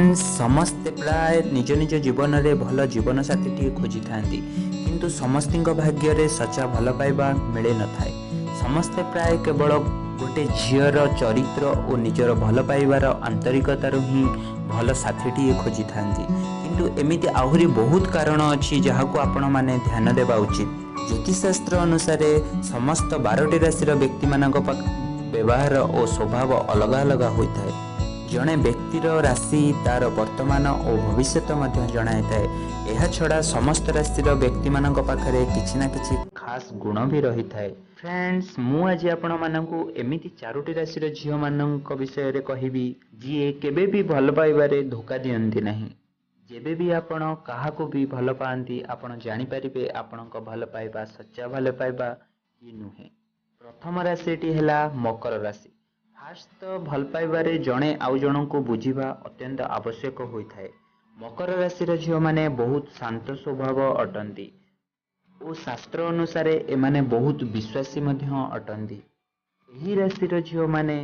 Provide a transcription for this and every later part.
Friends समस्ते प्राय निज निज जीवन में भल जीवन साथी खोजि था किंतु समस्त भाग्य रे सच्चा भल पाइबा मिले न थाए। समस्ते प्राय केवल गोटे झीर चरित्र और निजर भल पाइबार आंतरिकतार ही भल साथी खोजि था किंतु एमिति आहुरी बहुत कारण अच्छी जहाँ को आपण माने ध्यान देवा उचित। ज्योतिषशास्त्र अनुसार समस्त 12टी राशि व्यक्ति मानक व्यवहार और स्वभाव अलग अलग होता है। जड़े व्यक्तिर राशि तार वर्तमान और भविष्य जनाए थाए। यह छड़ा समस्त राशि व्यक्ति मानक पाखरे किछि ना किछि खास गुण भी रही थाए। फ्रेंड्स मु आज आपण मानकु एमिति 4टी राशि झियो मानक विषय रे कहिबी जी केबे भी भल पाइबारे धोखा दियंती नहीं। जेबे भी आपण काहाको भी भल पाती आपण जानि परिबे आपणक भल पाइबा सच्चा भल पाइबा कि नुहे। प्रथम राशिटी हैला मकर राशि। फास्ट तो भल पाइबारे जड़े आउ जन को बुझीबा अत्यंत आवश्यक होता है। मकर राशि झील मैंने बहुत शांत स्वभाव अटंती और शास्त्र अनुसार एमाने बहुत विश्वासी अटंती। यही राशि झील मैंने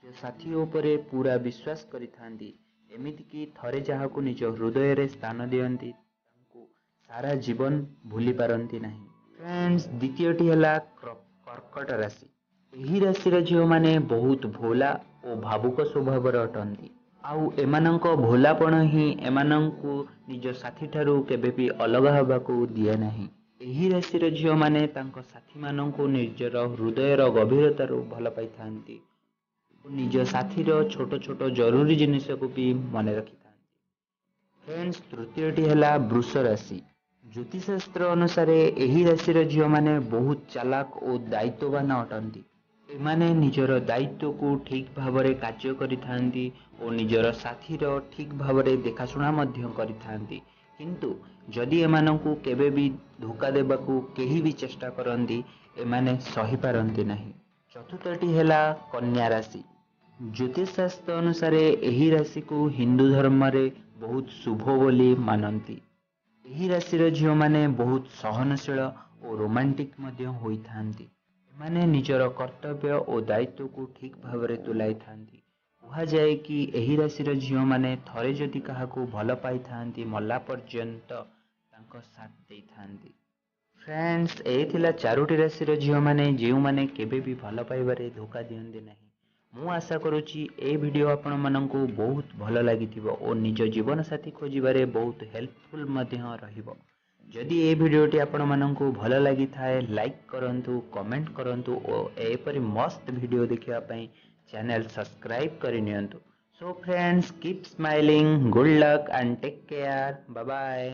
जो साथी उपरे पूरा विश्वास करिथांती एमिति कि थरे जहाको निज हृदय रे स्थान दियंती तांको सारा जीवन भूली पारंती नहीं। फ्रेंड्स द्वितीयटी हैला कर्कट राशि। यही राशि झील मैंने बहुत भोला और भावुक स्वभाव अटंती आउ एमानंक भोलापण ही एमानंकु निज साथी ठारू केबे भी अलग हबाकू दिए नहीं। यही राशि झील मैंने तांको साथी मानंकु निजर हृदयर गभीरतारू भल पाई थांती। निज साथीर छोट छोट जरूरी जिनिस को भी मन रखी था। फ्रेंड्स तृतीयटी हैला वृष राशि। ज्योतिषशास्त्र अनुसार यही राशि झील मैंने बहुत चालाक और दायित्ववान अटंती। एमाने निजर दायित्व को ठीक भाव में कार्य करिथांती और निजर साथीर ठीक भाव में देखाशुना मध्य करिथांती किंतु जदि एमानंकु केबे भी धोखा देबाकू केही भी चेष्टा करंती एमाने सही पारंती नहीं। चतुर्थटी हैला कन्या राशि। ज्योतिषशास्त्र अनुसार यही राशि को हिंदू धर्म रे बहुत शुभ बोली मानती। यही राशि झील मैंने बहुत सहनशील और रोमांटिक होई थांती। एमाने निजर कर्तव्य और दायित्व को ठीक भाव में तुलाई थांती। कहा जाए कि यही राशि झील मैंने थरे जदि काहाको भल पाई थांती मल्ला पर्यंत तांको साथ दे थांती। फ्रेंड्स ए थिला 4टी राशि झील मैंने जो मैंने केबे भी भल पाइबारे धोखा दियंती नहीं। मु आशा करुच्ची ए वीडियो आपण मानंकु बहुत भल लागिथिबो और निज जीवन साथी खोजिबारे बहुत हेल्पफुल रहिबो। जदि ए वीडियोटी आपण मानंकु भल लागि थाए लाइक करंतु कमेंट करंतु और एपरि मस्त वीडियो देखिबा पई चैनल सब्सक्राइब करि नियंतु। So friends keep smiling, good luck and take care, bye bye.